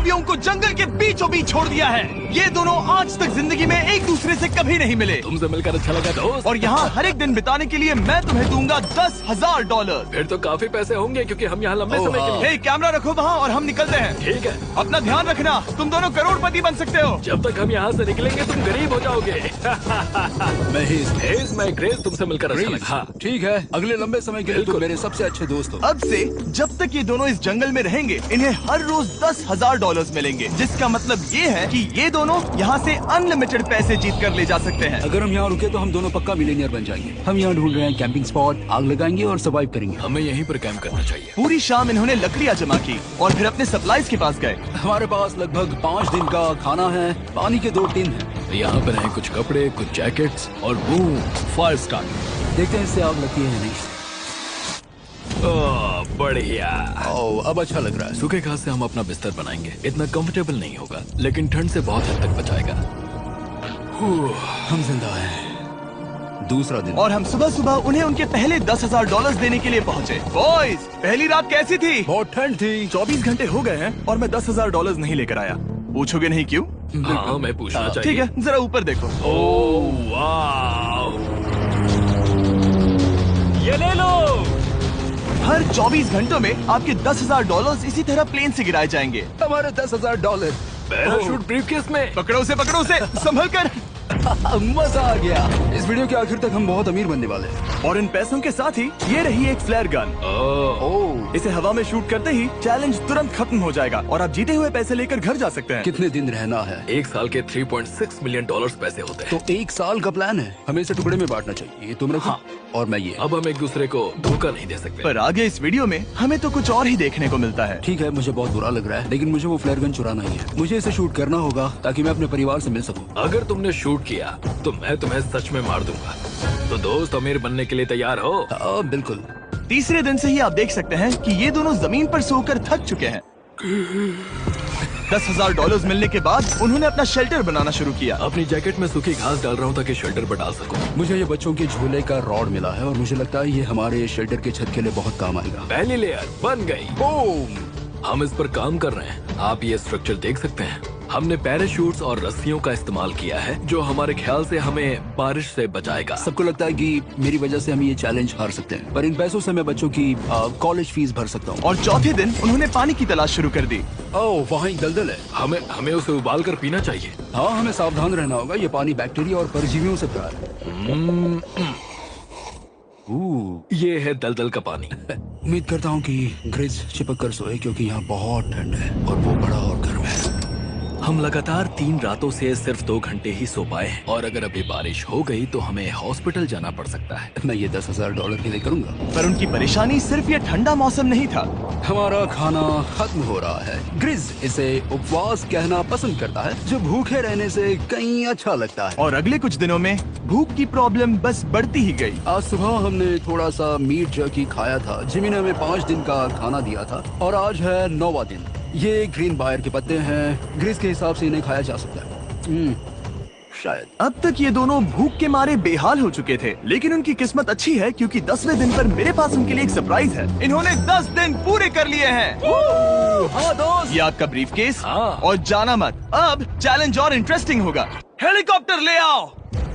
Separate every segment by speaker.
Speaker 1: कवियों को जंगल के बीचों बीच छोड़ दिया है। ये दोनों आज तक जिंदगी में एक दूसरे से कभी नहीं मिले।
Speaker 2: तुमसे मिलकर अच्छा लगा दोस्त।
Speaker 1: और यहाँ हर एक दिन बिताने के लिए मैं तुम्हें दूंगा $10,000।
Speaker 2: फिर तो काफी पैसे होंगे क्योंकि हम यहाँ लंबे समय के लिए।
Speaker 1: हे, कैमरा रखो वहाँ और हम निकलते हैं।
Speaker 2: ठीक है।
Speaker 1: अपना ध्यान रखना, तुम दोनों करोड़पति बन सकते हो।
Speaker 2: जब तक हम यहाँ से निकलेंगे तुम गरीब हो जाओगे। मैं ग्रेस, तुमसे मिलकर अच्छा लगा। हाँ।
Speaker 3: ठीक है, अगले लंबे समय के लिए तुम मेरे सबसे अच्छे दोस्त हो।
Speaker 1: अब से जब तक ये दोनों इस जंगल में रहेंगे, इन्हें हर रोज $10,000 मिलेंगे, जिसका मतलब ये है कि ये दोनों यहाँ से अनलिमिटेड पैसे जीत कर ले जा सकते हैं।
Speaker 3: अगर हम यहाँ रुके तो हम दोनों पक्का मिलीनियर बन जाएंगे। हम यहाँ ढूंढ रहे हैं कैंपिंग स्पॉट, आग लगाएंगे और सर्वाइव करेंगे।
Speaker 2: हमें यहीं पर कैंप करना चाहिए।
Speaker 1: पूरी शाम इन्होंने लकड़ियाँ जमा की और फिर अपने सप्लाईज के पास गए।
Speaker 3: हमारे पास लगभग 5 दिन का खाना है, पानी के 2 टिन हैं।
Speaker 2: यहाँ पर हैं कुछ कपड़े, कुछ जैकेट्स और बूम, फायर स्टार्ट।
Speaker 3: देखते हैं इससे आग लगती है या नहीं।
Speaker 2: बढ़िया।
Speaker 3: अब अच्छा लग रहा है।
Speaker 2: सूखे घास से हम अपना बिस्तर बनाएंगे। इतना कंफर्टेबल नहीं होगा लेकिन ठंड से बहुत हद तक बचाएगा।
Speaker 3: हम जिंदा हैं। दूसरा दिन
Speaker 1: और हम सुबह सुबह उन्हें उनके पहले $10,000 देने के लिए पहुँचे। बॉयज, पहली रात कैसी थी?
Speaker 3: बहुत ठंड थी।
Speaker 1: 24 घंटे हो गए हैं और मैं $10,000 नहीं लेकर आया। पूछोगे नहीं क्यों?
Speaker 2: हाँ, मैं पूछना चाहिए।
Speaker 1: ठीक है, जरा ऊपर देखो।
Speaker 2: ओह वाह, ये ले लो।
Speaker 1: हर 24 घंटों में आपके $10,000 इसी तरह प्लेन से गिराए जाएंगे।
Speaker 3: हमारे $10,000।
Speaker 2: पैराशूट ब्रीफकेस में।
Speaker 1: पकड़ो उसे संभल कर।
Speaker 3: मजा आ गया। इस वीडियो के आखिर तक हम बहुत अमीर बनने वाले हैं।
Speaker 1: और इन पैसों के साथ ही ये रही एक फ्लेयर गन। इसे हवा में शूट करते ही चैलेंज तुरंत खत्म हो जाएगा और आप जीते हुए पैसे लेकर घर जा सकते हैं।
Speaker 3: कितने दिन रहना है?
Speaker 2: 1 साल के $3.6 मिलियन पैसे होते हैं।
Speaker 3: तो 1 साल का प्लान है। हमें इसे टुकड़े में बांटना चाहिए। ये तुम रखो।
Speaker 2: हाँ।
Speaker 3: और मैं ये।
Speaker 2: अब हम एक दूसरे को धोखा नहीं दे सकते।
Speaker 1: पर आगे इस वीडियो में हमें तो कुछ और ही देखने को मिलता है।
Speaker 3: ठीक है, मुझे बहुत बुरा लग रहा है लेकिन मुझे वो फ्लेयर गन चुराना ही है। मुझे इसे शूट करना होगा ताकि मैं अपने परिवार से मिल सकूं।
Speaker 2: अगर तुमने शूट किया तो मैं तुम्हें सच में मार दूंगा। तो दोस्त, अमीर बनने के लिए तैयार हो?
Speaker 3: बिल्कुल।
Speaker 1: तीसरे दिन से ही आप देख सकते हैं कि ये दोनों जमीन पर सोकर थक चुके हैं। $10,000 मिलने के बाद उन्होंने अपना शेल्टर बनाना शुरू किया।
Speaker 2: अपनी जैकेट में सूखी घास डाल रहा हूँ ताकि शेल्टर पर डाल सकूं।
Speaker 3: मुझे ये बच्चों के झूले का रॉड मिला है और मुझे लगता है ये हमारे शेल्टर के छत के लिए बहुत काम आएगा।
Speaker 2: पहली लेयर बन गई।
Speaker 3: बूम!
Speaker 2: हम इस पर काम कर रहे हैं। आप ये स्ट्रक्चर देख सकते हैं। हमने पैराशूट्स और रस्सियों का इस्तेमाल किया है जो हमारे ख्याल से हमें बारिश से बचाएगा।
Speaker 3: सबको लगता है कि मेरी वजह से हम ये चैलेंज हार सकते हैं, पर इन पैसों से मैं बच्चों की कॉलेज फीस भर सकता हूँ।
Speaker 1: और चौथे दिन उन्होंने पानी की तलाश शुरू कर दी।
Speaker 3: ओह, वहाँ एक दलदल है।
Speaker 2: हमें उसे उबाल कर पीना चाहिए।
Speaker 3: हाँ, हमें सावधान रहना होगा। ये पानी बैक्टीरिया और परजीवियों से भरा है।
Speaker 2: ये है दलदल का पानी।
Speaker 3: उम्मीद करता हूँ कि ग्रिज चिपक कर सोए क्योंकि यहाँ बहुत ठंड है और वो बड़ा और गर्म है।
Speaker 2: हम लगातार 3 रातों से सिर्फ 2 घंटे ही सो पाए हैं और अगर अभी बारिश हो गई तो हमें हॉस्पिटल जाना पड़ सकता है।
Speaker 3: मैं ये $10,000 के लिए करूंगा।
Speaker 1: पर उनकी परेशानी सिर्फ ये ठंडा मौसम नहीं था।
Speaker 3: हमारा खाना खत्म हो रहा है। ग्रिज इसे उपवास कहना पसंद करता है, जो भूखे रहने से कहीं अच्छा लगता है।
Speaker 1: और अगले कुछ दिनों में भूख की प्रॉब्लम बस बढ़ती ही गई।
Speaker 3: आज सुबह हमने थोड़ा सा मीट जर्की खाया था। जिमी ने हमें 5 दिन का खाना दिया था और आज है 9वां दिन। ये ग्रीन बायर के पत्ते हैं। ग्रिज के हिसाब से इन्हें खाया जा सकता है। शायद।
Speaker 1: अब तक ये दोनों भूख के मारे बेहाल हो चुके थे, लेकिन उनकी किस्मत अच्छी है क्योंकि 10वें दिन पर मेरे पास उनके लिए एक सरप्राइज है। इन्होंने 10 दिन पूरे कर लिए हैं।
Speaker 3: हाँ दोस्त,
Speaker 1: ये आपका ब्रीफकेस।
Speaker 2: हाँ।
Speaker 1: और जाना मत, अब चैलेंज और इंटरेस्टिंग होगा। हेलीकॉप्टर ले आओ।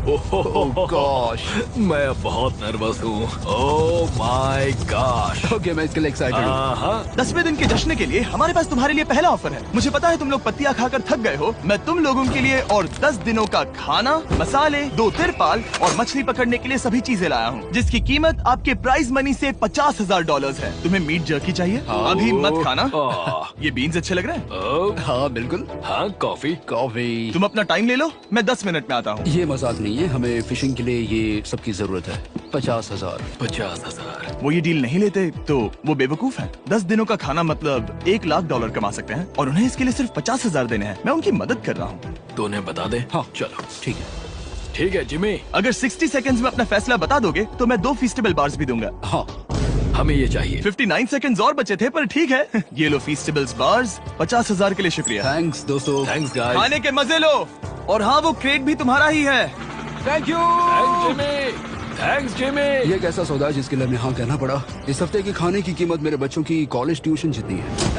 Speaker 3: गॉश,
Speaker 2: मैं बहुत नर्वस हूँ। Oh my gosh.
Speaker 3: ओके, मैं इसके लिए एक्साइटेड हूँ।
Speaker 1: 10वें दिन के जश्न के लिए हमारे पास तुम्हारे लिए पहला ऑफर है। मुझे पता है तुम लोग पत्तियां खाकर थक गए हो। मैं तुम लोगों के लिए और 10 दिनों का खाना, मसाले, 2 तिरपाल और मछली पकड़ने के लिए सभी चीजें लाया हूँ, जिसकी कीमत आपके प्राइज मनी से $50,000 है। तुम्हें मीट जर्की चाहिए? अभी मत खाना। ये बीन्स अच्छे लग रहे हैं।
Speaker 3: हाँ बिल्कुल।
Speaker 2: हाँ, कॉफी।
Speaker 1: तुम अपना टाइम ले लो, मैं 10 मिनट में आता हूँ।
Speaker 3: ये मजाक नहीं है, हमें फिशिंग के लिए ये सबकी जरूरत है। 50,000।
Speaker 2: 50,000।
Speaker 1: वो ये डील नहीं लेते तो वो बेवकूफ हैं। 10 दिनों का खाना मतलब $1,00,000 कमा सकते हैं और उन्हें इसके लिए सिर्फ 50,000 देने हैं। मैं उनकी मदद कर रहा हूँ।
Speaker 2: तो उन्हें बता दे।
Speaker 3: हाँ
Speaker 2: चलो
Speaker 3: ठीक है।
Speaker 2: ठीक है जिमी,
Speaker 1: अगर 60 सेकंड्स में अपना फैसला बता दोगे तो मैं 2 फीस्टेबल बार्स भी दूंगा।
Speaker 3: हाँ,
Speaker 2: हमें ये चाहिए।
Speaker 1: 59 सेकंड्स और बचे थे, पर ठीक है। ये लो फीस्टेबल्स बार्स। 50,000 के लिए शुक्रिया।
Speaker 3: थैंक्स दोस्तों।
Speaker 2: Thanks guys.
Speaker 1: खाने के मजे लो। और हाँ, वो क्रेट भी तुम्हारा ही है।
Speaker 3: Thank you.
Speaker 2: Thanks Jimmy.
Speaker 3: ये एक ऐसा सौदा है जिसके लिए हमें हाँ कहना पड़ा। इस हफ्ते के खाने की कीमत मेरे बच्चों की कॉलेज ट्यूशन जितनी है।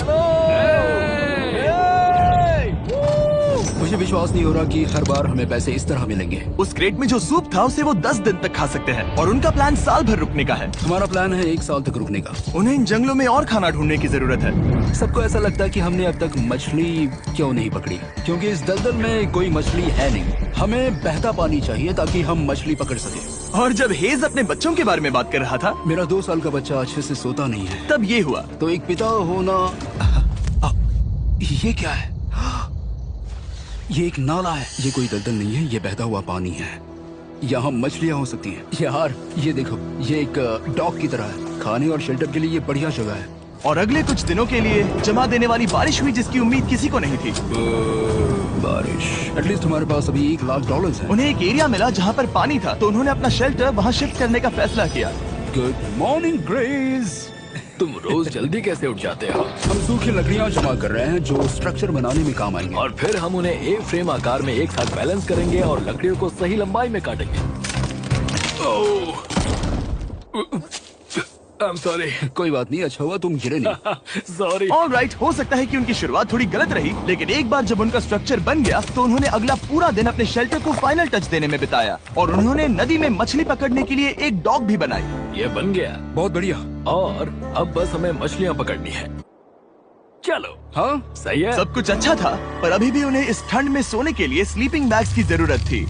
Speaker 3: विश्वास नहीं हो रहा कि हर बार हमें पैसे इस तरह मिलेंगे।
Speaker 1: उस क्रेट में जो सूप था उसे वो 10 दिन तक खा सकते हैं और उनका प्लान साल भर रुकने का है।
Speaker 3: हमारा प्लान है 1 साल तक रुकने का।
Speaker 1: उन्हें इन जंगलों में और खाना ढूंढने की जरूरत है।
Speaker 3: सबको ऐसा लगता है कि हमने अब तक मछली क्यों नहीं पकड़ी, क्योंकि इस दलदल में कोई मछली है नहीं। हमें बहता पानी चाहिए ताकि हम मछली पकड़ सके।
Speaker 1: और जब हेज अपने बच्चों के बारे में बात कर रहा था,
Speaker 3: मेरा 2 साल का बच्चा अच्छे से सोता नहीं है।
Speaker 1: तब ये हुआ।
Speaker 3: तो एक पिता होना, ये क्या है? ये एक नाला है। ये कोई दलदल नहीं है, ये बहता हुआ पानी है। यहाँ मछलियाँ हो सकती हैं। यार ये देखो, ये एक डॉक की तरह है। खाने और शेल्टर के लिए ये बढ़िया जगह है।
Speaker 1: और अगले कुछ दिनों के लिए जमा देने वाली बारिश हुई जिसकी उम्मीद किसी को नहीं थी।
Speaker 3: बारिश। एटलीस्ट हमारे पास अभी $1 लाख है।
Speaker 1: उन्हें एक एरिया मिला जहाँ पर पानी था, तो उन्होंने अपना शेल्टर वहाँ शिफ्ट करने का फैसला किया।
Speaker 3: Good morning grace.
Speaker 2: तुम रोज जल्दी कैसे उठ जाते हो?
Speaker 3: हम सूखी लकड़ियाँ जमा कर रहे हैं जो स्ट्रक्चर बनाने में काम आएंगे।
Speaker 2: और फिर हम उन्हें एक फ्रेम आकार में एक साथ बैलेंस करेंगे और लकड़ियों को सही लंबाई में काटेंगे। I'm sorry.
Speaker 3: कोई बात नहीं, अच्छा हुआ तुम गिरे नहीं।
Speaker 2: Sorry.
Speaker 1: ऑलराइट, हो सकता है कि उनकी शुरुआत थोड़ी गलत रही, लेकिन एक बार जब उनका स्ट्रक्चर बन गया तो उन्होंने अगला पूरा दिन अपने शेल्टर को फाइनल टच देने में बिताया और उन्होंने नदी में मछली पकड़ने के लिए एक डॉग भी बनाई।
Speaker 2: ये बन गया
Speaker 3: बहुत बढ़िया।
Speaker 2: और अब बस हमें मछलियाँ पकड़नी है। चलो।
Speaker 3: हाँ
Speaker 2: सही है।
Speaker 1: सब कुछ अच्छा था, पर अभी भी उन्हें इस ठंड में सोने के लिए स्लीपिंग बैग्स की जरूरत थी।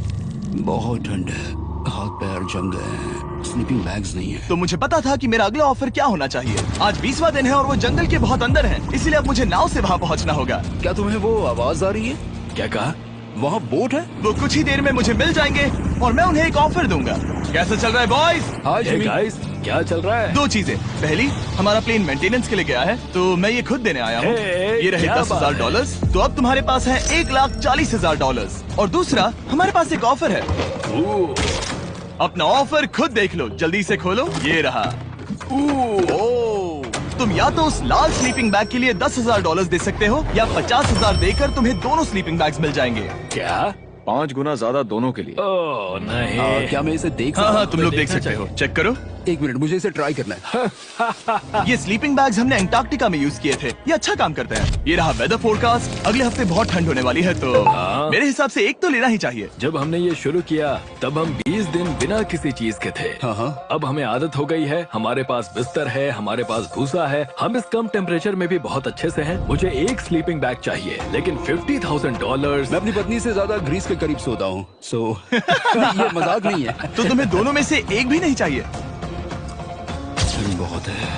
Speaker 3: बहुत ठंड है, हाथ पैर जम गए हैं, स्लीपिंग बैग्स नहीं है।
Speaker 1: तो मुझे पता था कि मेरा अगला ऑफर क्या होना चाहिए। आज 20वां दिन है और वो जंगल के बहुत अंदर है, इसलिए अब मुझे नाव से वहाँ पहुँचना होगा।
Speaker 3: क्या तुम्हें वो आवाज आ रही है?
Speaker 2: क्या कहा?
Speaker 3: वहाँ बोट है।
Speaker 1: वो कुछ ही देर में मुझे मिल जाएंगे और मैं उन्हें एक ऑफर दूंगा। कैसा चल रहा है बॉयज?
Speaker 3: हाय
Speaker 2: Hey
Speaker 3: जिमी।
Speaker 2: guys, क्या चल रहा है?
Speaker 1: 2 चीजें। पहली, हमारा प्लेन मेंटेनेंस के लिए गया है, तो मैं ये खुद देने आया हूँ।
Speaker 2: Hey,
Speaker 1: ये रहे
Speaker 2: क्या
Speaker 1: $10,000, तो अब तुम्हारे पास है $1,40,000। और दूसरा, हमारे पास एक ऑफर है। अपना ऑफर खुद देख लो, जल्दी से खोलो। ये रहा। तुम या तो उस लाल स्लीपिंग बैग के लिए $10,000 दे सकते हो, या 50,000 देकर तुम्हें दोनों स्लीपिंग बैग्स मिल जाएंगे।
Speaker 2: क्या?
Speaker 4: 5 गुना ज्यादा दोनों के लिए।
Speaker 2: ओह नहीं।
Speaker 3: क्या मैं इसे देख
Speaker 1: हाँ
Speaker 3: सकता
Speaker 1: हाँ,
Speaker 3: हूँ?
Speaker 1: तुम लोग देख
Speaker 2: देखना
Speaker 1: सकते हो।
Speaker 2: चाहिए।
Speaker 1: चेक करो।
Speaker 3: 1 मिनट, मुझे इसे ट्राई करना है।
Speaker 1: ये स्लीपिंग बैग्स हमने अंटार्कटिका में यूज किए थे। ये अच्छा काम करते हैं। ये रहा वेदर फोरकास्ट। अगले हफ्ते बहुत ठंड होने वाली है, तो
Speaker 2: हाँ।
Speaker 1: मेरे हिसाब से एक तो लेना ही चाहिए।
Speaker 2: जब हमने ये शुरू किया तब हम 20 दिन बिना किसी चीज के थे।
Speaker 3: हाँ।
Speaker 2: अब हमें आदत हो गई है। हमारे पास बिस्तर है, हमारे पास भूसा है। हम इस कम टेम्परेचर में भी बहुत अच्छे से हैं। मुझे एक स्लीपिंग बैग चाहिए, लेकिन $50,000।
Speaker 3: मैं अपनी पत्नी से ज्यादा ग्रीस के करीब सोता हूँ, सो ये मजाक नहीं है।
Speaker 1: तो तुम्हें दोनों में से एक भी नहीं चाहिए?
Speaker 3: ठंड बहुत है,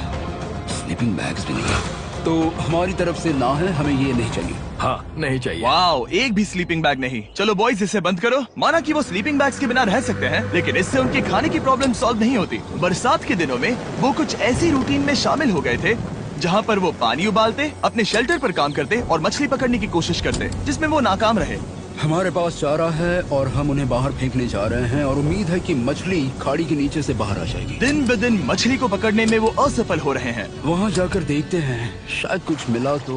Speaker 3: स्लीपिंग बैग्स भी नहीं। तो हमारी तरफ से ना है, हमें ये नहीं चाहिए।
Speaker 2: हाँ, नहीं चाहिए।
Speaker 1: वाओ, एक भी स्लीपिंग बैग नहीं। चलो बॉयज, इसे बंद करो। माना कि वो स्लीपिंग बैग्स के बिना रह सकते हैं, लेकिन इससे उनके खाने की प्रॉब्लम सॉल्व नहीं होती। बरसात के दिनों में वो कुछ ऐसी रूटीन में शामिल हो गए थे जहाँ पर वो पानी उबालते, अपने शेल्टर पर काम करते और मछली पकड़ने की कोशिश करते, जिसमें वो नाकाम रहे।
Speaker 3: हमारे पास चारा है और हम उन्हें बाहर फेंकने जा रहे हैं और उम्मीद है कि मछली खाड़ी के नीचे से बाहर आ जाएगी।
Speaker 1: दिन ब दिन मछली को पकड़ने में वो असफल हो रहे हैं,
Speaker 3: वहाँ जाकर देखते हैं, शायद कुछ मिला तो।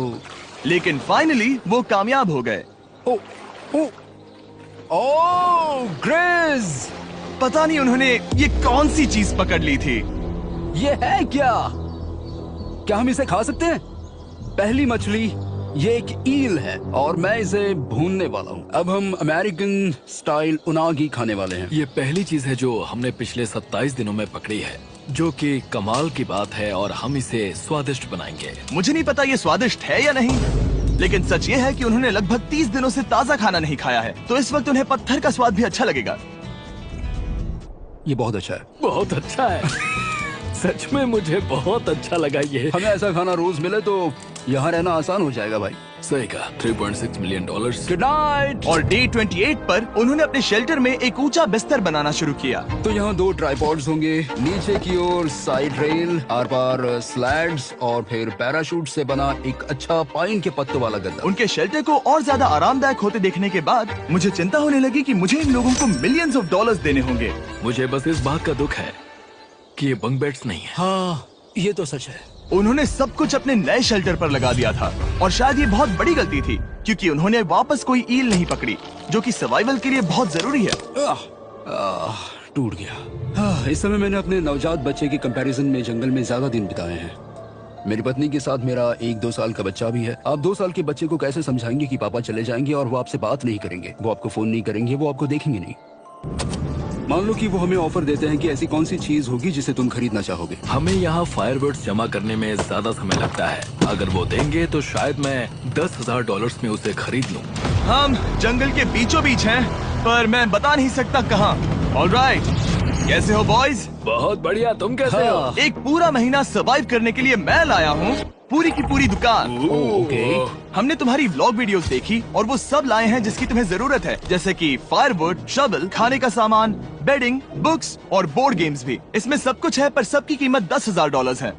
Speaker 1: लेकिन फाइनली वो कामयाब हो गए।
Speaker 3: ओ, ओ, ओ, ग्रेस!
Speaker 1: पता नहीं उन्होंने ये कौन सी चीज पकड़ ली थी।
Speaker 3: ये है क्या? क्या हम इसे खा सकते हैं? पहली मछली, ये एक ईल है और मैं इसे भूनने वाला हूँ। अब हम अमेरिकन स्टाइल उनागी खाने वाले हैं।
Speaker 2: ये पहली चीज है जो हमने पिछले 27 दिनों में पकड़ी है, जो कि कमाल की बात है और हम इसे स्वादिष्ट बनाएंगे।
Speaker 1: मुझे नहीं पता ये स्वादिष्ट है या नहीं, लेकिन सच ये है कि उन्होंने लगभग 30 दिनों से ताज़ा खाना नहीं खाया है, तो इस वक्त उन्हें पत्थर का स्वाद भी अच्छा लगेगा।
Speaker 3: ये बहुत अच्छा है।
Speaker 2: बहुत अच्छा है। सच में मुझे बहुत अच्छा लगा ये।
Speaker 3: हमें ऐसा खाना रोज मिले तो यहाँ रहना आसान हो जाएगा भाई।
Speaker 2: सही कहा। $3.6 मिलियन।
Speaker 3: Good night.
Speaker 1: और डे 28 पर उन्होंने अपने शेल्टर में एक ऊंचा बिस्तर बनाना शुरू किया।
Speaker 3: तो यहाँ 2 ट्राइपॉड्स होंगे, नीचे की ओर side rail, are par slides और फिर पैराशूट से बना एक अच्छा पाइन के पत्तों वाला गद्दा।
Speaker 1: उनके शेल्टर को और ज्यादा आरामदायक होते देखने के बाद मुझे चिंता होने लगी कि मुझे इन लोगों को मिलियंस ऑफ डॉलर्स देने होंगे।
Speaker 2: मुझे बस इस बात का दुख है कि ये बंक बेड्स नहीं है।
Speaker 3: हाँ, ये तो सच है।
Speaker 1: उन्होंने सब कुछ अपने नए शेल्टर पर लगा दिया था और शायद ये बहुत बड़ी गलती थी, क्योंकि उन्होंने वापस कोई ईल नहीं पकड़ी, जो कि सर्वाइवल के लिए बहुत जरूरी है।
Speaker 3: टूट गया। इस समय मैंने अपने नवजात बच्चे के कंपैरिजन में जंगल में ज्यादा दिन बिताए हैं। मेरी पत्नी के साथ मेरा 1-2 साल का बच्चा भी है। आप 2 साल के बच्चे को कैसे समझाएंगे कि पापा चले जाएंगे और वो आपसे बात नहीं करेंगे, वो आपको फोन नहीं करेंगे, वो आपको देखेंगे नहीं। मान लो कि वो हमें ऑफर देते हैं कि ऐसी कौन सी चीज होगी जिसे तुम खरीदना चाहोगे।
Speaker 2: हमें यहाँ फायरवर्ड्स जमा करने में ज्यादा समय लगता है। अगर वो देंगे तो शायद मैं $10,000 में उसे खरीद लूँ।
Speaker 1: हम जंगल के बीचों बीच हैं, पर मैं बता नहीं सकता कहाँ। ऑलराइट, कैसे हो बॉयज?
Speaker 2: बहुत बढ़िया, तुम कैसे हो?
Speaker 1: एक पूरा महीना सर्वाइव करने के लिए मैं लाया हूँ पूरी की पूरी दुकान।
Speaker 3: ओके।
Speaker 1: हमने तुम्हारी व्लॉग वीडियोस देखी और वो सब लाए हैं जिसकी तुम्हें जरूरत है, जैसे कि फायरवुड, शवल, खाने का सामान, बेडिंग, बुक्स और बोर्ड गेम्स भी। इसमें सब कुछ है, पर सबकी कीमत $10,000 है।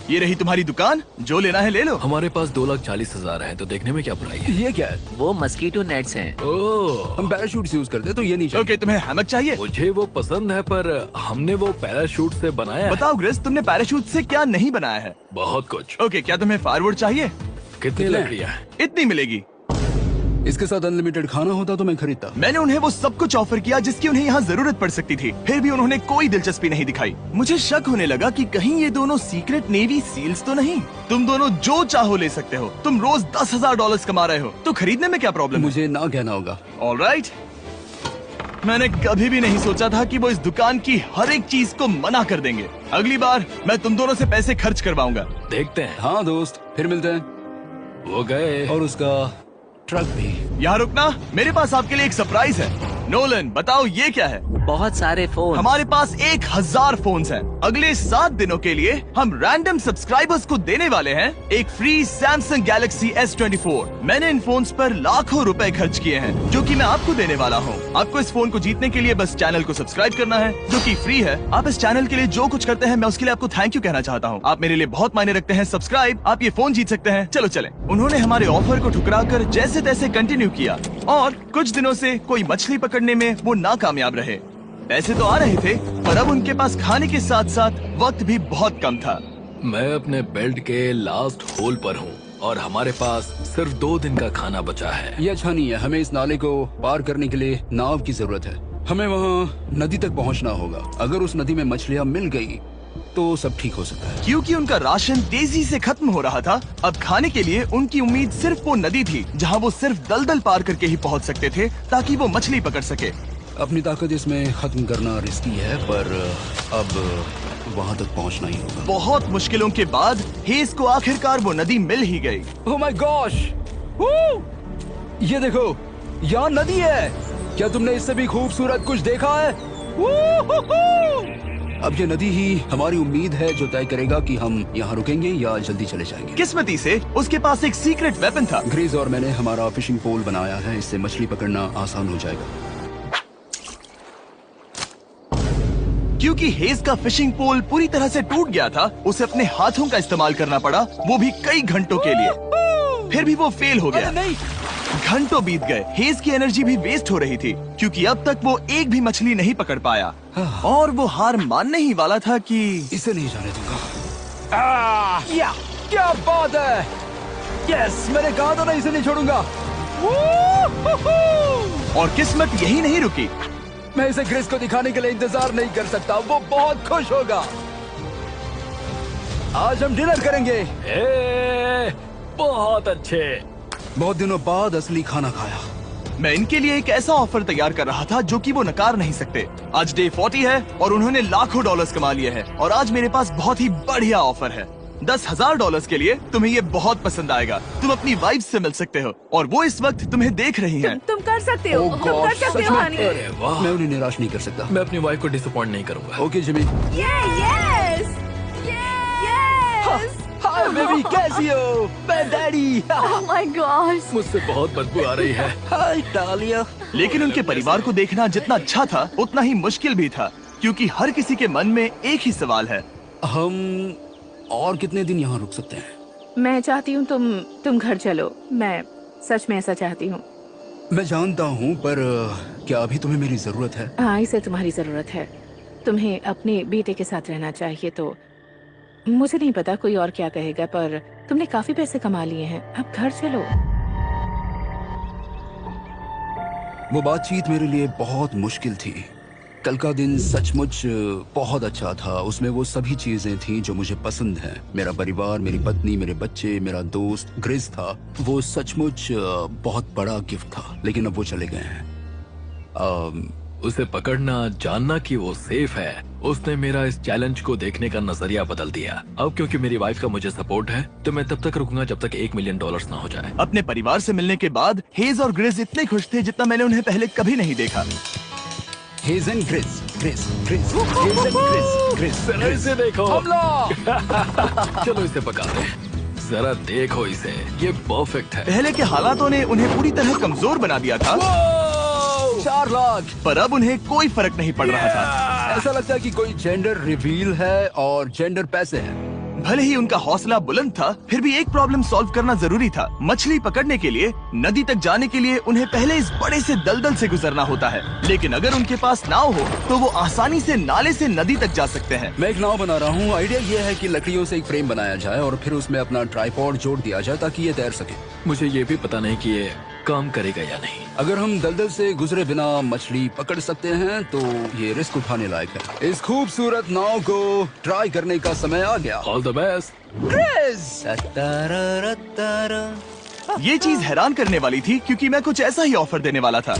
Speaker 1: ये रही तुम्हारी दुकान, जो लेना है ले लो।
Speaker 2: हमारे पास 2,40,000 है, तो देखने में क्या बुराई है?
Speaker 3: ये क्या है?
Speaker 5: वो मस्कीटो नेट्स हैं।
Speaker 2: ओह,
Speaker 3: हम पैराशूट यूज करते हैं तो ये नहीं चाहिए।
Speaker 1: ओके, तुम्हें हैमक चाहिए?
Speaker 2: मुझे वो पसंद है, पर हमने वो पैराशूट से बनाया है।
Speaker 1: बताओ ग्रिस, तुमने पैराशूट से क्या नहीं बनाया है?
Speaker 2: बहुत कुछ।
Speaker 1: ओके, क्या तुम्हें फायरवुड चाहिए?
Speaker 2: कितनी लकड़ियाँ हैं?
Speaker 1: इतनी मिलेगी।
Speaker 3: इसके साथ अनलिमिटेड खाना होता तो मैं खरीदता।
Speaker 1: मैंने उन्हें वो सब कुछ ऑफर किया जिसकी उन्हें यहाँ जरूरत पड़ सकती थी, फिर भी उन्होंने कोई दिलचस्पी नहीं दिखाई। मुझे शक होने लगा कि कहीं ये दोनों सीक्रेट नेवी सील्स तो नहीं। तुम दोनों जो चाहो ले सकते हो, तुम रोज $10,000 कमा रहे हो, तो खरीदने में क्या प्रॉब्लम है?
Speaker 3: मुझे ना कहना होगा।
Speaker 1: ऑलराइट, मैंने कभी भी नहीं सोचा था कि वो इस दुकान की हर एक चीज को मना कर देंगे। अगली बार मैं तुम दोनों से पैसे खर्च करवाऊंगा।
Speaker 2: देखते हैं।
Speaker 3: हाँ दोस्त, फिर मिलते हैं।
Speaker 2: वो गए।
Speaker 3: और उसका ट्रक भी।
Speaker 1: यहाँ रुकना, मेरे पास आपके लिए एक सरप्राइज है। नोलन, बताओ ये क्या है?
Speaker 5: बहुत सारे फोन।
Speaker 1: हमारे पास 1,000 फोन्स हैं। अगले 7 दिनों के लिए हम रैंडम सब्सक्राइबर्स को देने वाले हैं एक फ्री सैमसंग गैलेक्सी S24। मैंने इन फोन्स पर लाखों रुपए खर्च किए हैं, जो कि मैं आपको देने वाला हूँ। आपको इस फोन को जीतने के लिए बस चैनल को सब्सक्राइब करना है, जो कि फ्री है। आप इस चैनल के लिए जो कुछ करते हैं, मैं उसके लिए आपको थैंक यू कहना चाहता हूँ। आप मेरे लिए बहुत मायने रखते हैं। सब्सक्राइब, आप ये फोन जीत सकते हैं। चलो चले। उन्होंने हमारे ऑफर को ठुकरा कर जैसे तैसे कंटिन्यू किया, और कुछ दिनों से कोई मछली पकड़ने में वो नाकामयाब रहे। पैसे तो आ रहे थे, पर अब उनके पास खाने के साथ साथ वक्त भी बहुत कम था।
Speaker 2: मैं अपने बेल्ट के लास्ट होल पर हूँ और हमारे पास सिर्फ 2 दिन का खाना बचा है।
Speaker 3: ये अच्छा नहीं है। हमें इस नाले को पार करने के लिए नाव की जरूरत है। हमें वहाँ नदी तक पहुँचना होगा। अगर उस नदी में मछलियाँ मिल गई तो सब ठीक हो सकता है।
Speaker 1: क्योंकि उनका राशन तेजी से खत्म हो रहा था, अब खाने के लिए उनकी उम्मीद सिर्फ वो नदी थी, जहाँ वो सिर्फ दलदल पार करके ही पहुँच सकते थे, ताकि वो मछली पकड़ सके।
Speaker 3: अपनी ताकत इसमें खत्म करना रिस्की है, पर अब वहाँ तक पहुँचना ही होगा।
Speaker 1: बहुत मुश्किलों के बाद हेज को आखिरकार वो नदी मिल ही गई।
Speaker 3: Oh my gosh! ये देखो, यहाँ नदी है। क्या तुमने इससे भी खूबसूरत कुछ देखा है? अब ये नदी ही हमारी उम्मीद है, जो तय करेगा कि हम यहाँ रुकेंगे या जल्दी चले जाएंगे।
Speaker 1: किस्मती से उसके पास एक सीक्रेट वेपन था।
Speaker 3: ग्रीज और मैंने हमारा फिशिंग पोल बनाया है, इससे मछली पकड़ना आसान हो जाएगा।
Speaker 1: क्योंकि हेज का फिशिंग पोल पूरी तरह से टूट गया था, उसे अपने हाथों का इस्तेमाल करना पड़ा, वो भी कई घंटों के लिए। फिर भी वो फेल हो गया। घंटों बीत गए, हेज की एनर्जी भी वेस्ट हो रही थी, क्योंकि अब तक वो एक भी मछली नहीं पकड़ पाया, और वो हार मानने ही वाला था कि
Speaker 3: इसे नहीं जाने दूंगा। या क्या बात है! यस, मैंने कहा था ना, इसे नहीं छोड़ूंगा।
Speaker 1: और किस्मत यही नहीं रुकी।
Speaker 3: मैं इसे ग्रेस को दिखाने के लिए इंतजार नहीं कर सकता। वो बहुत खुश होगा। आज हम डिनर करेंगे।
Speaker 2: बहुत अच्छे।
Speaker 3: बहुत दिनों बाद असली खाना खाया।
Speaker 1: मैं इनके लिए एक ऐसा ऑफर तैयार कर रहा था जो कि वो नकार नहीं सकते। आज डे 40 है और उन्होंने लाखों डॉलर्स कमा लिए हैं, और आज मेरे पास बहुत ही बढ़िया ऑफर है। $10,000 के लिए तुम्हें ये बहुत पसंद आएगा। तुम अपनी वाइफ से मिल सकते हो, और वो इस वक्त तुम्हें देख रही हैं।
Speaker 6: तुम कर सकते हो।
Speaker 3: Oh
Speaker 6: तुम कर
Speaker 3: gosh,
Speaker 6: सकते
Speaker 3: सच
Speaker 6: हो
Speaker 3: में?
Speaker 6: हनी।
Speaker 2: अरे वाह,
Speaker 3: मैं उन्हें निराश नहीं कर सकता।
Speaker 2: मैं अपनी वाइफ को डिसअपॉइंट नहीं करूंगा।
Speaker 3: Okay Jimmy.
Speaker 6: Yes
Speaker 3: hi baby, कैसी हो? मैं डैडी।
Speaker 6: Oh my God.
Speaker 2: मुझसे बहुत बदबू आ रही है।
Speaker 3: हाय डालिया।
Speaker 1: लेकिन उनके परिवार को देखना जितना अच्छा था, उतना ही मुश्किल भी था, क्योंकि हर किसी के मन में एक ही सवाल है।
Speaker 3: हम और कितने दिन यहाँ रुक सकते हैं?
Speaker 6: मैं चाहती हूँ तुम घर चलो। मैं सच में ऐसा चाहती हूँ।
Speaker 3: मैं जानता हूँ, पर क्या अभी तुम्हें मेरी जरूरत है?
Speaker 6: हाँ, इसे तुम्हारी जरूरत है। तुम्हें अपने बेटे के साथ रहना चाहिए। तो मुझे नहीं पता कोई और क्या कहेगा, पर तुमने काफी पैसे कमा लिए हैं, अब घर चलो।
Speaker 3: वो बातचीत मेरे लिए बहुत मुश्किल थी। कल का दिन सचमुच बहुत अच्छा था। उसमें वो सभी चीजें थी जो मुझे पसंद हैं। मेरा परिवार, मेरी पत्नी, मेरे बच्चे, मेरा दोस्त ग्रिस था। वो सचमुच बहुत बड़ा गिफ्ट था, लेकिन अब वो चले गए हैं।
Speaker 2: उसे पकड़ना, जानना कि वो सेफ है, उसने मेरा इस चैलेंज को देखने का नजरिया बदल दिया। अब क्योंकि मेरी वाइफ का मुझे सपोर्ट है, तो मैं तब तक रुकूंगा जब तक $1 मिलियन ना हो जाए।
Speaker 1: अपने परिवार से मिलने के बाद हेज और ग्रिस इतने खुश थे जितना मैंने उन्हें पहले कभी नहीं देखा।
Speaker 3: हेज एंड ग्रिस, ग्रिस, ग्रिस, हेज एंड ग्रिस, ग्रिस,
Speaker 2: जरा इसे देखो।
Speaker 3: हमला!
Speaker 2: चलो इसे पका दे। जरा देखो इसे, ये परफेक्ट है।
Speaker 1: पहले के हालातों ने उन्हें पूरी तरह कमजोर बना दिया था,
Speaker 3: 4 लाख।
Speaker 1: पर अब उन्हें कोई फर्क नहीं पड़ रहा था।
Speaker 3: ऐसा लगता है कि कोई जेंडर रिवील है और जेंडर पैसे हैं।
Speaker 1: भले ही उनका हौसला बुलंद था, फिर भी एक प्रॉब्लम सॉल्व करना जरूरी था। मछली पकड़ने के लिए नदी तक जाने के लिए उन्हें पहले इस बड़े से दलदल से गुजरना होता है, लेकिन अगर उनके पास नाव हो तो वो आसानी से नाले से नदी तक जा सकते हैं।
Speaker 3: मैं एक नाव बना रहा हूँ। आइडिया ये है कि लकड़ियों से एक फ्रेम बनाया जाए और फिर उसमें अपना ट्राइपॉड जोड़ दिया जाए ताकि ये तैर सके।
Speaker 2: मुझे ये भी पता नहीं कि ये काम करेगा या नहीं।
Speaker 3: अगर हम दलदल से गुजरे बिना मछली पकड़ सकते हैं तो ये रिस्क उठाने लायक है। इस खूबसूरत नाव को ट्राई करने का समय आ गया।
Speaker 2: All the best.
Speaker 1: ये चीज हैरान करने वाली थी क्योंकि मैं कुछ ऐसा ही ऑफर देने वाला था।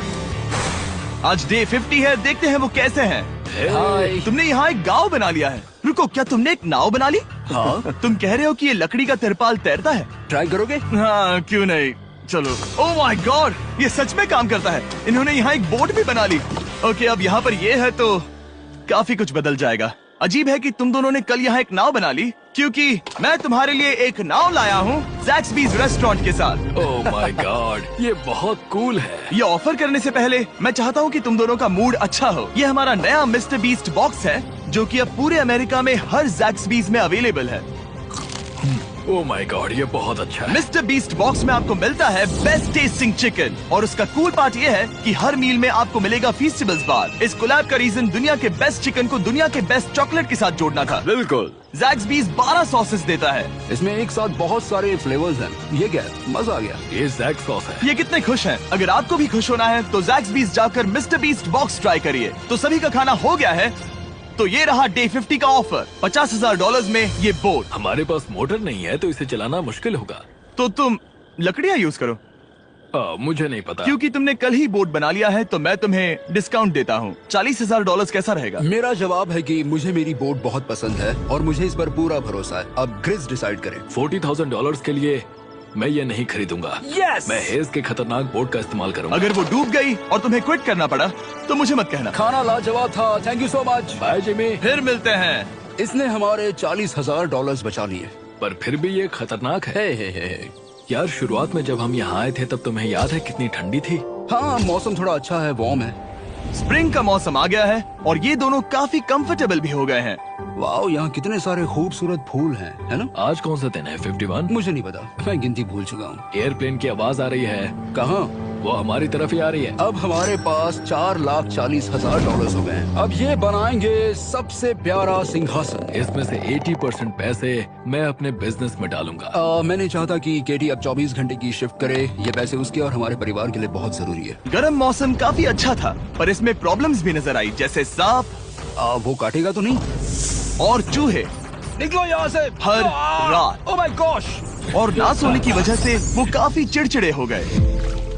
Speaker 1: आज डे 50 है, देखते हैं वो कैसे हैं।
Speaker 3: हाय।
Speaker 1: तुमने यहाँ एक गांव बना लिया है। रुको, क्या तुमने एक नाव बना ली?
Speaker 3: हाँ।
Speaker 1: तुम कह रहे हो कि ये लकड़ी का तिरपाल तैरता है?
Speaker 3: ट्राई करोगे?
Speaker 1: हाँ, क्यों नहीं, चलो। ओह माय गॉड, ये सच में काम करता है। इन्होंने यहाँ एक बोट भी बना ली। ओके, अब यहाँ पर ये है तो काफी कुछ बदल जाएगा। अजीब है कि तुम दोनों ने कल यहाँ एक नाव बना ली, क्योंकि मैं तुम्हारे लिए एक नाव लाया हूँ ज़ैक्सबीज़ रेस्टोरेंट के साथ।
Speaker 2: ओह माय गॉड, ये बहुत कूल है।
Speaker 1: ये ऑफर करने से पहले मैं चाहता हूँ कि तुम दोनों का मूड अच्छा हो। ये हमारा नया मिस्टर बीस्ट बॉक्स है, जो कि अब पूरे अमेरिका में हर ज़ैक्सबीज़ में अवेलेबल है।
Speaker 2: ओह माय गॉड, ये बहुत अच्छा है।
Speaker 1: मिस्टर बीस्ट बॉक्स में आपको मिलता है बेस्ट टेस्टिंग चिकन, और उसका कूल पार्ट ये है कि हर मील में आपको मिलेगा फीस्टेबल्स बार। इस कोलैब का रीजन दुनिया के बेस्ट चिकन को दुनिया के बेस्ट चॉकलेट के साथ जोड़ना था।
Speaker 4: बिल्कुल।
Speaker 1: ज़ैक्सबीज़ 12 सॉसेस देता है।
Speaker 3: इसमें एक साथ बहुत सारे फ्लेवर्स हैं। ये क्या है? मजा आ गया।
Speaker 2: ये जैक सॉस है।
Speaker 1: ये कितने खुश हैं। अगर आपको भी खुश होना है तो ज़ैक्सबीज़ जाकर मिस्टर बीस्ट बॉक्स ट्राई करिए। तो सभी का खाना हो गया है, तो ये रहा डे 50 का ऑफर। $50,000 में ये बोट।
Speaker 2: हमारे पास मोटर नहीं है तो इसे चलाना मुश्किल होगा।
Speaker 1: तो तुम लकड़ियाँ यूज करो।
Speaker 2: मुझे नहीं पता।
Speaker 1: क्योंकि तुमने कल ही बोट बना लिया है तो मैं तुम्हें डिस्काउंट देता हूँ। $40,000 कैसा रहेगा?
Speaker 3: मेरा जवाब है कि मुझे मेरी बोट बहुत पसंद है और मुझे इस पर पूरा भरोसा है। अब ग्रिस डिसाइड करे।
Speaker 2: $40,000 के लिए मैं ये नहीं खरीदूंगा।
Speaker 3: Yes!
Speaker 2: मैं हेज के खतरनाक बोट का इस्तेमाल करूंगा।
Speaker 1: अगर वो डूब गई और तुम्हें क्विट करना पड़ा तो मुझे मत कहना।
Speaker 3: खाना लाजवाब था। Thank you so much.
Speaker 2: Bye Jimmy.
Speaker 1: फिर मिलते हैं।
Speaker 3: इसने हमारे $40,000 बचा लिए।
Speaker 2: पर फिर भी ये खतरनाक है।
Speaker 3: हे।
Speaker 2: यार, शुरुआत में जब हम यहाँ आए थे तब तुम्हें याद है कितनी ठंडी थी?
Speaker 3: हाँ, मौसम थोड़ा अच्छा है, वार्म है।
Speaker 1: स्प्रिंग का मौसम आ गया है और ये दोनों काफी कंफर्टेबल भी हो गए हैं।
Speaker 3: वाओ, यहाँ कितने सारे खूबसूरत फूल हैं, है ना?
Speaker 2: आज कौन सा दिन है? 51?
Speaker 3: मुझे नहीं पता, मैं गिनती भूल चुका हूँ।
Speaker 2: एयरप्लेन की आवाज आ रही है।
Speaker 3: कहाँ?
Speaker 2: वो हमारी तरफ ही आ रही है।
Speaker 3: अब हमारे पास $4,40,000 हो गए हैं। अब ये बनाएंगे सबसे प्यारा सिंहासन।
Speaker 2: इसमें से 80% पैसे मैं अपने बिजनेस में डालूंगा।
Speaker 3: मैं नहीं चाहता कि केटी अब 24 घंटे की शिफ्ट करे। ये पैसे उसके और हमारे परिवार के लिए बहुत जरूरी है।
Speaker 1: गर्म मौसम काफी अच्छा था, पर इसमें प्रॉब्लम्स भी नजर आई, जैसे सांप
Speaker 3: वो काटेगा तो नहीं?
Speaker 1: और चूहे
Speaker 3: निकलो यहाँ से
Speaker 1: हर रात।
Speaker 3: Oh my gosh!
Speaker 1: और ना सोने की वजह से वो काफी चिड़चिड़े हो गए।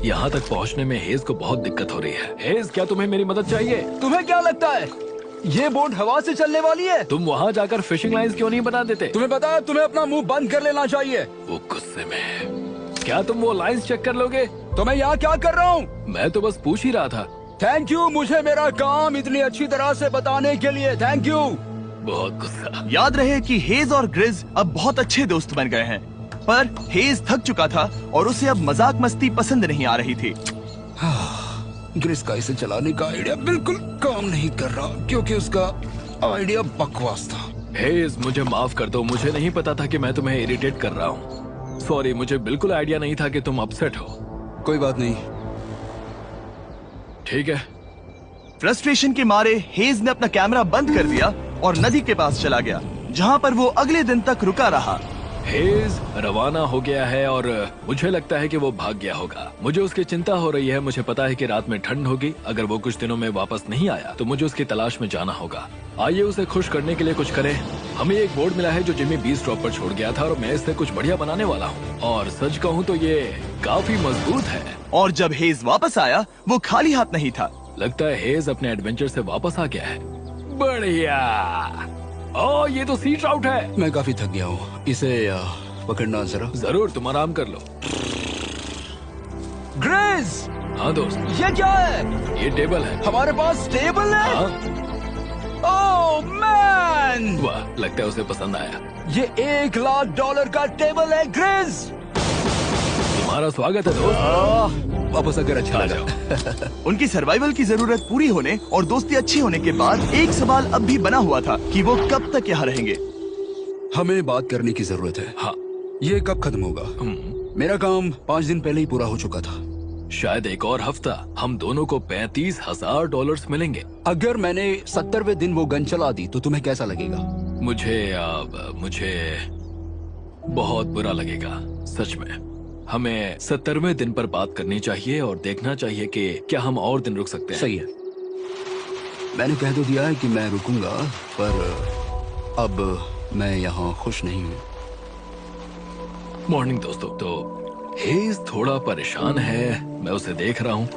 Speaker 2: यहाँ तक पहुँचने में हेज को बहुत दिक्कत हो रही है। हेज, क्या तुम्हें मेरी मदद चाहिए?
Speaker 3: तुम्हें क्या लगता है ये बोट हवा से चलने वाली है?
Speaker 2: तुम वहाँ जाकर फिशिंग लाइंस क्यों नहीं बना देते?
Speaker 3: तुम्हें पता है, तुम्हें अपना मुंह बंद कर लेना चाहिए।
Speaker 2: वो गुस्से में। क्या तुम वो लाइंस चेक कर लोगे?
Speaker 3: तो मैं यहाँ क्या कर रहा हूँ?
Speaker 2: मैं तो बस पूछ ही रहा था।
Speaker 3: थैंक यू, मुझे मेरा काम इतनी अच्छी तरह से बताने के लिए। Thank you.
Speaker 2: बहुत गुस्सा।
Speaker 1: याद रहे कि हेज और ग्रिज अब बहुत अच्छे दोस्त बन गए हैं, पर हेज थक चुका था और उसे अब मजाक मस्ती पसंद नहीं आ रही थी।
Speaker 3: ग्रिस का इसे चलाने का आइडिया बिल्कुल काम नहीं कर रहा क्योंकि उसका आइडिया बकवास था।
Speaker 2: हेज, मुझे माफ कर दो। मुझे नहीं पता था कि मैं तुम्हें इरिटेट कर रहा हूँ। सॉरी, मुझे बिल्कुल आइडिया नहीं था कि तुम अपसेट हो।
Speaker 3: कोई बात नहीं।
Speaker 2: ठीक है।
Speaker 1: फ्रस्ट्रेशन के मारे हेज ने अपना कैमरा बंद कर दिया और नदी के पास चला गया, जहाँ पर वो अगले दिन तक रुका रहा।
Speaker 2: हेज रवाना हो गया है और मुझे लगता है कि वो भाग गया होगा। मुझे उसकी चिंता हो रही है। मुझे पता है कि रात में ठंड होगी। अगर वो कुछ दिनों में वापस नहीं आया तो मुझे उसकी तलाश में जाना होगा। आइए उसे खुश करने के लिए कुछ करें। हमें एक बोर्ड मिला है जो जिमी बीस ड्रॉप पर छोड़ गया था और मैं इससे कुछ बढ़िया बनाने वाला हूँ। और सच कहूँ तो ये काफी मजबूत है।
Speaker 1: और जब हेज वापस आया वो खाली हाथ नहीं था।
Speaker 2: लगता है हेज अपने एडवेंचर से वापस आ गया है। बढ़िया। ओ, ये तो सी ट्राउट है।
Speaker 3: मैं काफी थक गया हूँ, इसे पकड़ना जरा।
Speaker 2: जरूर, तुम आराम कर लो।
Speaker 3: ग्रिज,
Speaker 2: हाँ दोस्त,
Speaker 3: ये क्या है?
Speaker 2: ये टेबल है।
Speaker 3: हमारे पास टेबल है?
Speaker 2: हाँ,
Speaker 3: ओह मैन,
Speaker 2: वाह, लगता है उसे पसंद आया।
Speaker 3: ये $1,00,000 का टेबल है ग्रिज।
Speaker 2: तुम्हारा स्वागत है दोस्त।
Speaker 3: वापस आकर अच्छा
Speaker 2: आ
Speaker 3: लगा।
Speaker 2: जाओ।
Speaker 1: उनकी सर्वाइवल की जरूरत पूरी होने और दोस्ती अच्छी होने के बाद एक सवाल अब भी बना हुआ था कि वो कब तक यहाँ रहेंगे।
Speaker 3: हमें बात करने की जरूरत है।
Speaker 2: हाँ,
Speaker 3: ये कब खत्म होगा? मेरा काम 5 दिन पहले ही पूरा हो चुका था।
Speaker 2: शायद एक और हफ्ता। हम दोनों को $35,000 मिलेंगे।
Speaker 3: अगर मैंने 70वें दिन वो गन चला दी तो तुम्हें कैसा लगेगा?
Speaker 2: मुझे बहुत बुरा लगेगा, सच में। हमें 70वें दिन पर बात करनी चाहिए और देखना चाहिए कि क्या हम और दिन रुक सकते हैं।
Speaker 3: सही है। मैंने कह तो दिया है कि मैं रुकूंगा, पर अब मैं यहाँ खुश नहीं हूँ।
Speaker 2: मॉर्निंग दोस्तों। तो हेज थोड़ा परेशान है, मैं उसे देख रहा हूँ।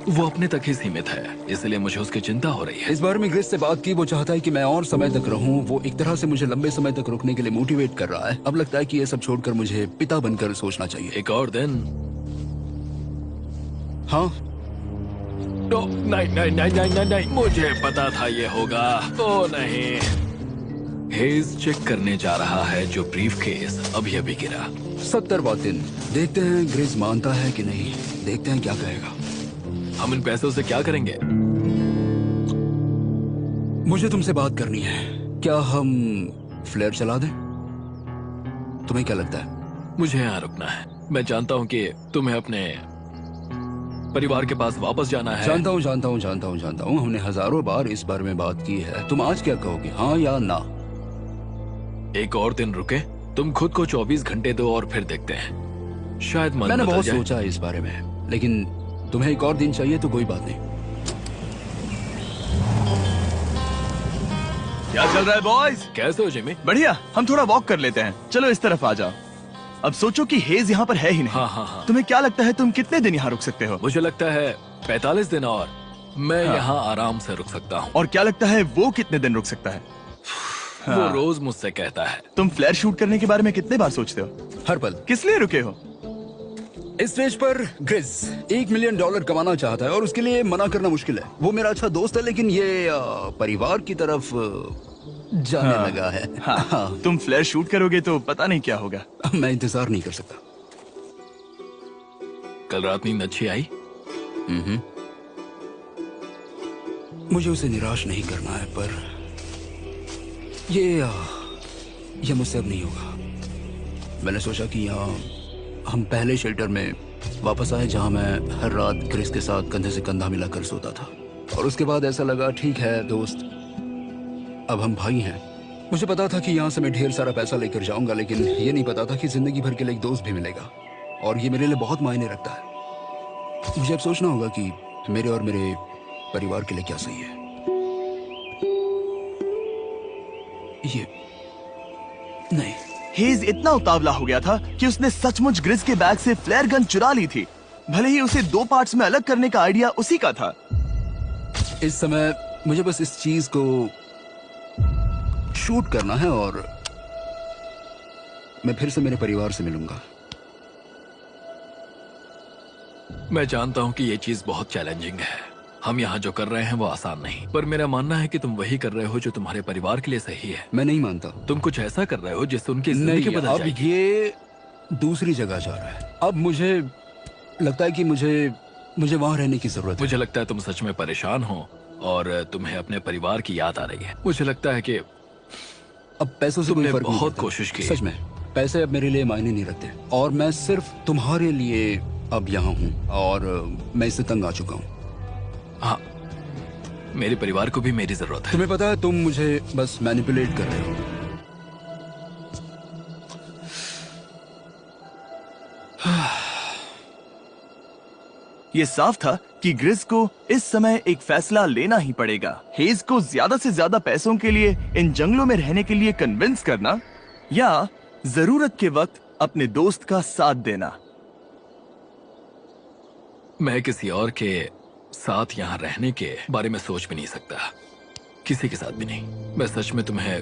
Speaker 2: वो अपने तक ही सीमित है, इसलिए मुझे उसकी चिंता हो रही है।
Speaker 3: इस बार में ग्रिस से बात की, वो चाहता है कि मैं और समय तक रहूं। वो एक तरह से मुझे लंबे समय तक रुकने के लिए मोटिवेट कर रहा है। अब लगता है कि ये सब छोड़कर मुझे पिता बनकर सोचना चाहिए।
Speaker 2: एक और दिन।
Speaker 3: हाँ,
Speaker 2: तो नहीं, मुझे पता था ये होगा। ओ नहीं। हेज चेक करने जा रहा है जो ब्रीफ केस अभी अभी गिरा।
Speaker 3: 70वां दिन। देखते हैं ग्रिस मानता है कि नहीं। देखते हैं क्या कहेगा।
Speaker 2: हम इन पैसों से क्या करेंगे?
Speaker 3: मुझे तुमसे बात करनी है। क्या हम फ्लेयर चला दें? तुम्हें क्या लगता है?
Speaker 2: मुझे यहाँ रुकना है। मैं जानता हूँ कि तुम्हें अपने परिवार के पास वापस जाना है।
Speaker 3: जानता हूँ। हमने हजारों बार इस बारे में बात की है। तुम आज क्या कहोगे, हाँ या ना?
Speaker 2: एक और दिन रुके। तुम खुद को 24 घंटे दो और फिर देखते हैं। शायद मन
Speaker 3: मैंने
Speaker 2: बदल
Speaker 3: बहुत
Speaker 2: जाए।
Speaker 3: सोचा है इस बारे में, लेकिन तुम्हें एक और दिन चाहिए तो कोई बात नहीं।
Speaker 1: क्या चल रहा है बॉयज?
Speaker 2: कैसे हो जिमी?
Speaker 1: बढ़िया। हम थोड़ा वॉक कर लेते हैं। चलो इस तरफ आ जाओ। अब सोचो कि हेज यहाँ पर है ही नहीं।
Speaker 2: हाँ।
Speaker 1: तुम्हें क्या लगता है तुम कितने दिन यहाँ रुक सकते हो?
Speaker 2: मुझे लगता है 45 दिन और मैं यहाँ आराम से रुक सकता हूँ।
Speaker 1: और क्या लगता है वो कितने दिन रुक सकता है?
Speaker 2: वो रोज मुझसे कहता है।
Speaker 1: तुम फ्लेयर शूट करने के बारे में कितने बार सोचते हो?
Speaker 3: हर पल।
Speaker 1: किस लिए रुके हो?
Speaker 3: इस स्टेज पर ग्रिस $1 मिलियन कमाना चाहता है और उसके लिए मना करना मुश्किल है। वो मेरा अच्छा दोस्त है, लेकिन ये परिवार की तरफ जाने लगा है।
Speaker 1: हाँ। तुम फ्लेयर शूट करोगे तो पता नहीं क्या होगा।
Speaker 3: मैं इंतजार नहीं कर सकता।
Speaker 2: कल रात नींद अच्छी आई?
Speaker 3: मुझे उसे निराश नहीं करना है, पर ये मुझसे अब नहीं होगा। मैंने सोचा कि यहाँ हम पहले शेल्टर में वापस आए जहाँ मैं हर रात ग्रिस के साथ कंधे से कंधा मिलाकर सोता था। और उसके बाद ऐसा लगा, ठीक है दोस्त, अब हम भाई हैं। मुझे पता था कि यहाँ से मैं ढेर सारा पैसा लेकर जाऊंगा, लेकिन ये नहीं पता था कि जिंदगी भर के लिए एक दोस्त भी मिलेगा। और ये मेरे लिए बहुत मायने रखता है। मुझे अब सोचना होगा कि मेरे और मेरे परिवार के लिए क्या सही है। ये नहीं।
Speaker 1: हेज इतना उतावला हो गया था कि उसने सचमुच ग्रिस के बैग से फ्लेयर गन चुरा ली थी, भले ही उसे 2 पार्ट्स में अलग करने का आइडिया उसी का था।
Speaker 3: इस समय मुझे बस इस चीज को शूट करना है और मैं फिर से मेरे परिवार से मिलूंगा।
Speaker 2: मैं जानता हूँ कि ये चीज बहुत चैलेंजिंग है। हम यहाँ जो कर रहे हैं वो आसान नहीं, पर मेरा मानना है कि तुम वही कर रहे हो जो तुम्हारे परिवार के लिए सही है।
Speaker 3: मैं नहीं मानता।
Speaker 2: तुम कुछ ऐसा कर रहे हो जिससे उनकी जिंदगी
Speaker 3: नहीं,
Speaker 2: बदल
Speaker 3: अब
Speaker 2: जाएगी।
Speaker 3: ये दूसरी जगह जा रहा है। अब मुझे लगता है कि मुझे वहां रहने की जरूरत है।
Speaker 2: मुझे लगता है तुम सच में परेशान हो और तुम्हें अपने परिवार की याद आ रही है। मुझे लगता है कि
Speaker 3: अब पैसों से कोई
Speaker 2: तुमने
Speaker 3: फर्क नहीं
Speaker 2: बहुत
Speaker 3: पड़ता।
Speaker 2: कोशिश की।
Speaker 3: सच में पैसे अब मेरे लिए मायने नहीं रखते और मैं सिर्फ तुम्हारे लिए अब यहाँ हूँ और मैं इससे तंग आ चुका हूँ।
Speaker 2: हाँ, मेरे परिवार को भी मेरी जरूरत है।
Speaker 3: तुम्हें पता है, तुम मुझे बस मैनिपुलेट कर रहे हो।
Speaker 1: ये साफ था कि ग्रिस को इस समय एक फैसला लेना ही पड़ेगा। हेज को ज्यादा से ज्यादा पैसों के लिए इन जंगलों में रहने के लिए कन्विंस करना या जरूरत के वक्त अपने दोस्त का साथ देना।
Speaker 2: मैं किसी और के साथ यहाँ रहने के बारे में सोच भी नहीं सकता, किसी के साथ भी नहीं। मैं सच में तुम्हें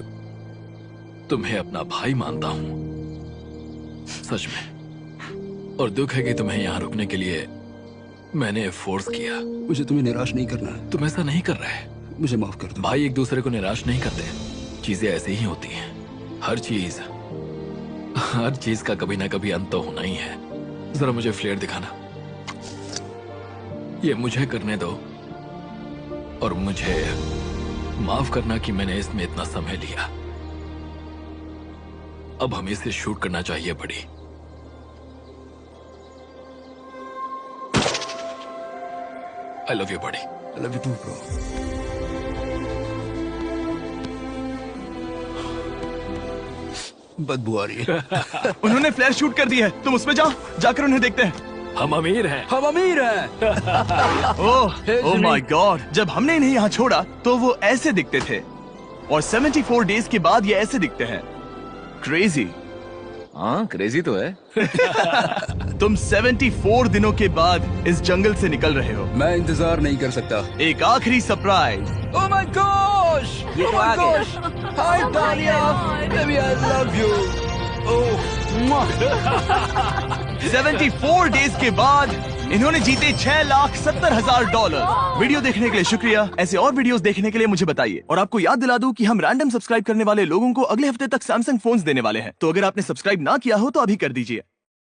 Speaker 2: अपना भाई मानता हूँ, सच में। और दुख है कि तुम्हें यहाँ रुकने के लिए मैंने फोर्स किया।
Speaker 3: मुझे तुम्हें निराश नहीं करना है।
Speaker 2: तुम ऐसा नहीं कर रहे।
Speaker 3: मुझे माफ कर दो।
Speaker 2: भाई एक दूसरे को निराश नहीं करते, चीजें ऐसे ही होती हैं। हर चीज का कभी ना कभी अंत तो होना ही है। जरा मुझे फ्लेयर दिखाना। ये मुझे करने दो और मुझे माफ करना कि मैंने इसमें इतना समय लिया। अब हमें इसे शूट करना चाहिए बड़ी। आई लव यू बड़ी।
Speaker 3: I love you too, bro. बदबू आ रही है।
Speaker 1: उन्होंने फ्लैश शूट कर दी है, तुम उसमें जाओ, जाकर उन्हें देखते हैं।
Speaker 2: हम अमीर हैं।
Speaker 3: हम अमीर हैं।
Speaker 1: ओह माय गॉड, जब हमने इन्हें यहाँ छोड़ा तो वो ऐसे दिखते थे और 74 डेज के बाद ये ऐसे दिखते हैं। क्रेजी।
Speaker 4: हाँ क्रेजी तो है।
Speaker 1: तुम 74 दिनों के बाद इस जंगल से निकल रहे हो।
Speaker 3: मैं इंतजार नहीं कर सकता।
Speaker 1: एक आखिरी सरप्राइज।
Speaker 3: Oh my gosh!
Speaker 5: ये
Speaker 3: Oh
Speaker 5: तो
Speaker 3: my
Speaker 5: आ गया।
Speaker 3: gosh! Hi Dahlia, baby I love you. Oh, mwah.
Speaker 1: 74 days के बाद इन्होंने जीते $6,70,000। वीडियो देखने के लिए शुक्रिया। ऐसे और वीडियोस देखने के लिए मुझे बताइए। और आपको याद दिला दूं कि हम रैंडम सब्सक्राइब करने वाले लोगों को अगले हफ्ते तक सैमसंग फोन्स देने वाले हैं। तो अगर आपने सब्सक्राइब ना किया हो तो अभी कर दीजिए।